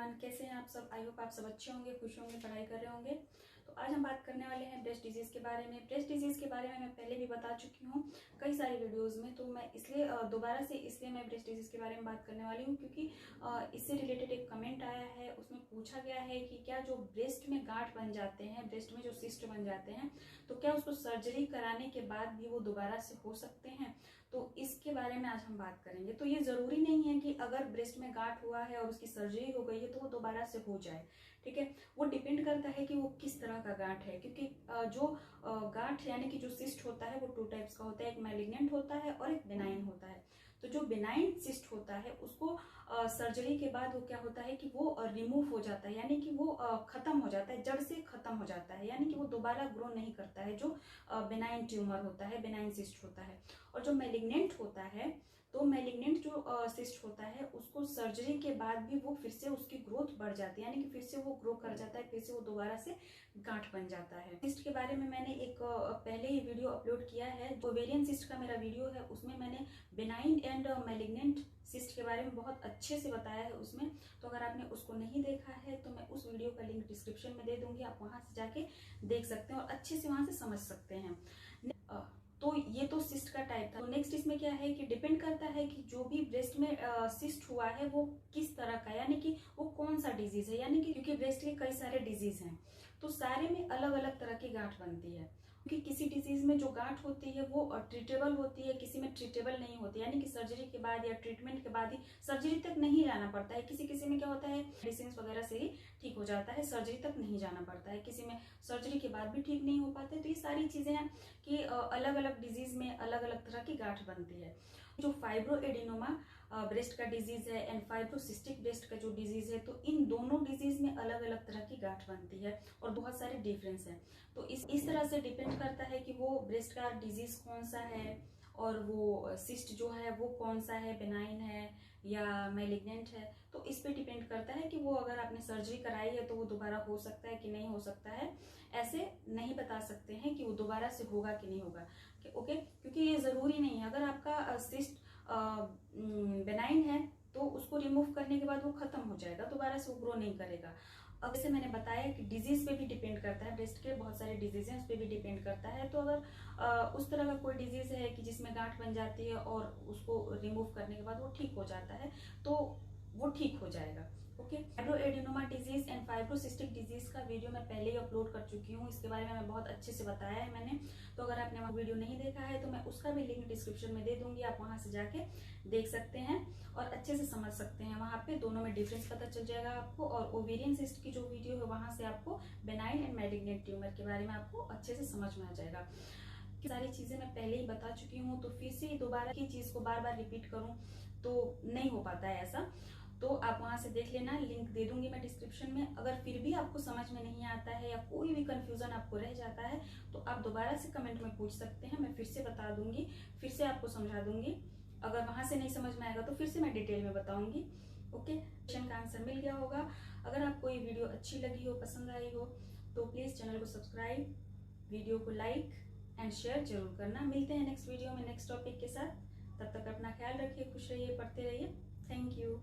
Everyone, कैसे हैं आप सब। आई होप आप सब अच्छे होंगे, खुश होंगे, पढ़ाई कर रहे होंगे। तो आज हम बात करने वाले हैं ब्रेस्ट डिजीज़ के बारे में। ब्रेस्ट डिजीज़ के बारे में मैं पहले भी बता चुकी हूँ कई सारी वीडियोस में, तो मैं इसलिए दोबारा से इसलिए मैं ब्रेस्ट डिजीज़ के बारे में बात करने वाली हूँ क्योंकि इससे रिलेटेड एक कमेंट आया है। उसमें पूछा गया है कि क्या जो ब्रेस्ट में गांठ बन जाते हैं, ब्रेस्ट में जो सिस्ट बन जाते हैं, तो क्या उसको सर्जरी कराने के बाद भी वो दोबारा से हो सकते हैं। तो इसके बारे में आज हम बात करेंगे। तो ये जरूरी नहीं है कि अगर ब्रेस्ट में गांठ हुआ है और उसकी सर्जरी हो गई है तो वो दोबारा से हो जाए, ठीक है। वो डिपेंड करता है कि वो किस तरह का गांठ है, क्योंकि जो गांठ यानी कि जो सिस्ट होता है वो टू टाइप्स का होता है। एक मैलिग्नेंट होता है और एक बेनाइन होता है। तो जो बेनाइन सिस्ट होता है उसको सर्जरी के बाद वो क्या होता है कि वो रिमूव हो जाता है, यानी कि वो खत्म हो जाता है, जड़ से खत्म हो जाता है, यानी कि वो दोबारा ग्रो नहीं करता है। जो बेनाइन ट्यूमर होता है, बेनाइन सिस्ट होता है। और जो मैलिग्नेंट होता है, तो मैलिग्नेंट जो सिस्ट होता है उसको सर्जरी के बाद भी वो फिर से उसकी ग्रोथ बढ़ जाती है, यानी कि फिर से वो ग्रो कर जाता है, फिर से वो दोबारा से गांठ बन जाता है। सिस्ट के बारे में मैंने एक पहले ही वीडियो अपलोड किया है। ओवेरियन सिस्ट का मेरा वीडियो है, उसमें मैंने बेनाइन एंड मैलिग्नेंट सिस्ट के बारे में बहुत अच्छे से बताया है उसमें। तो अगर आपने उसको नहीं देखा है तो मैं उस वीडियो का लिंक डिस्क्रिप्शन में दे दूंगी, आप वहां से जाके देख सकते हैं और अच्छे से वहां से समझ सकते हैं। तो ये तो सिस्ट का टाइप था। तो नेक्स्ट इसमें क्या है कि डिपेंड करता है कि जो भी ब्रेस्ट में सिस्ट हुआ है वो किस तरह का, यानी कि वो कौन सा डिजीज है। यानी कि क्योंकि ब्रेस्ट के कई सारे डिजीज हैं तो सारे में अलग अलग तरह की गांठ बनती है। क्योंकि किसी डिजीज में जो गांठ होती है वो ट्रीटेबल होती है, किसी में ट्रीटेबल नहीं होती, यानी कि सर्जरी के बाद या ट्रीटमेंट के बाद ही, सर्जरी तक नहीं जाना पड़ता है। किसी किसी में क्या होता है मेडिसिन वगैरह से ही ठीक हो जाता है, सर्जरी तक नहीं जाना पड़ता है। किसी में सर्जरी के बाद भी ठीक नहीं हो पाते। तो ये सारी चीजें हैं कि अलग अलग डिजीज में अलग अलग तरह की गांठ बनती है। जो फाइब्रो एडिनोमा ब्रेस्ट का डिजीज है एंड फाइब्रोसिस्टिक ब्रेस्ट का जो डिजीज है, तो इन दोनों डिजीज में अलग अलग तरह की गांठ बनती है और बहुत सारे डिफरेंस हैं। तो इस तरह से डिपेंड करता है कि वो ब्रेस्ट का डिजीज कौन सा है और वो सिस्ट जो है वो कौन सा है, बेनाइन है या मैलिग्नेंट है। तो इस पे डिपेंड करता है कि वो अगर आपने सर्जरी कराई है तो वो दोबारा हो सकता है कि नहीं हो सकता है। ऐसे नहीं बता सकते हैं कि वो दोबारा से होगा कि नहीं होगा, ओके। क्योंकि ये जरूरी नहीं है। अगर आपका सिस्ट बेनाइन है तो उसको रिमूव करने के बाद वो खत्म हो जाएगा, दोबारा से वो ग्रो नहीं करेगा। अब जैसे मैंने बताया कि डिजीज पे भी डिपेंड करता है, ब्रेस्ट के बहुत सारे डिजीज हैं उस पे भी डिपेंड करता है। तो अगर उस तरह का कोई डिजीज है कि जिसमें गांठ बन जाती है और उसको रिमूव करने के बाद वो ठीक हो जाता है तो वो ठीक हो जाएगा, okay. Fibro adenoma disease and fibrocystic disease का वीडियो मैं पहले ही अपलोड कर चुकी हूँ, इसके बारे में मैं बहुत अच्छे से बताया है मैंने। तो अगर आपने वो वीडियो नहीं देखा है तो मैं उसका भी लिंक डिस्क्रिप्शन में दे दूंगी, आप वहां से जाके देख सकते हैं और अच्छे से समझ सकते हैं। वहां पे दोनों में डिफरेंस पता चल जाएगा आपको। और ओवेरियन सिस्ट की जो वीडियो है वहां से आपको बेनाइन एंड मैलिग्नेंट ट्यूमर के बारे में आपको अच्छे से समझ में आ जाएगा। सारी चीजें मैं पहले ही बता चुकी हूँ, तो फिर से दोबारा की चीज को बार बार रिपीट करूं तो नहीं हो पाता है ऐसा। तो आप वहां से देख लेना, लिंक दे दूंगी मैं डिस्क्रिप्शन में। अगर फिर भी आपको समझ में नहीं आता है या कोई भी कंफ्यूजन आपको रह जाता है तो आप दोबारा से कमेंट में पूछ सकते हैं, मैं फिर से बता दूंगी, फिर से आपको समझा दूंगी। अगर वहां से नहीं समझ में आएगा तो फिर से मैं डिटेल में बताऊंगी, ओके। क्वेश्चन का आंसर मिल गया होगा। अगर आपको ये वीडियो अच्छी लगी हो, पसंद आई हो, तो प्लीज चैनल को सब्सक्राइब, वीडियो को लाइक एंड शेयर जरूर करना। मिलते हैं नेक्स्ट वीडियो में नेक्स्ट टॉपिक के साथ। तब तक अपना ख्याल रखिए, खुश रहिए, पढ़ते रहिए। Thank you.